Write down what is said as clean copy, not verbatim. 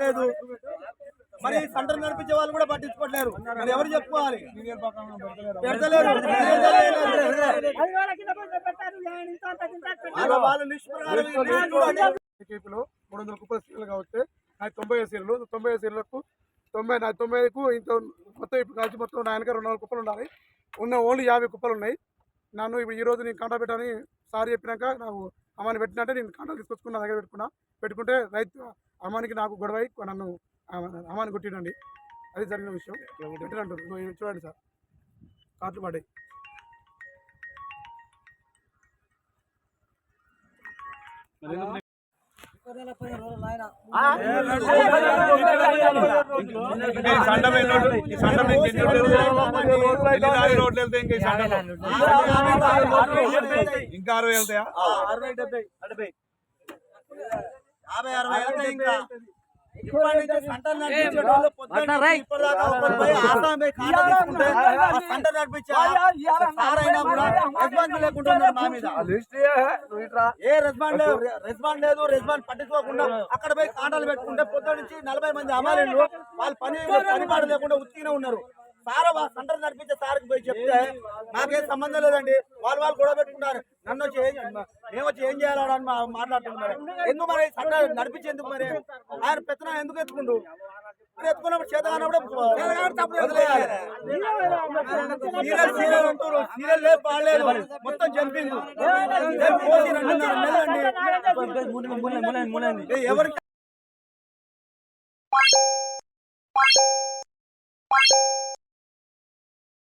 పట్టించుకోవట్లేదు. మరి సెంటర్ నడిపించే వాళ్ళు కూడా పట్టించుకోవట్లేరు. మరి ఎవరు చెప్పుకోవాలి? పెడతలేరు. కేపీలో 300 కుప్పల సీరియల్ కాబట్టి నాకు 90 సీరియలు 90 సీరియలకు 90కు ఇంత మొత్తం ఇప్పుడు కలిసి మొత్తం నా వెనక 200 కుప్పలు ఉండాలి. ఓన్లీ 50 కుప్పలు ఉన్నాయి. నన్ను ఇప్పుడు ఈరోజు నేను కాంటా పెట్టని సార్ చెప్పినాక నాకు అమ్మాని పెట్టినట్టే నేను కాంటా తీసుకొచ్చుకున్న దగ్గర పెట్టుకుంటే రైతు అమ్మానికి నాకు గొడవ నన్ను అమ్మాని కొట్టినండి. అది జరిగిన విషయం. పెట్టినట్టు చూడండి సార్, కార్లు పడ్డాయి. ఇంకా 60 వెళ్తాయా? 50-60 వెళ్తాయి. ఇంకా రెస్పాండ్ పట్టించుకోకుండా అక్కడ పోయి కాంటాలు పెట్టుకుంటే పొద్దు నుంచి 40 మంది అమ్మాయిలు వాళ్ళు పనిపాటు లేకుండా ఉత్తిగానే ఉన్నారు. సార్ సెంటర్ నడిపించే సార్కి పోయి చెప్తే నాకేం సంబంధం లేదండి, వాళ్ళు గొడవ పెట్టుకున్నారు. నన్ను వచ్చి మేము వచ్చి ఏం చేయాలని మాట్లాడుతున్నారు. ఎందుకు మరి సెంటర్ నడిపించేందుకు? మరి ఆయన పెత్తనం ఎందుకు ఎత్తుకుంటూ ఎత్తుకున్నప్పుడు చేత కానప్పుడు సీరియల్ లేదు, పాడలేదు, మొత్తం జంపింగ్ ఎవరికి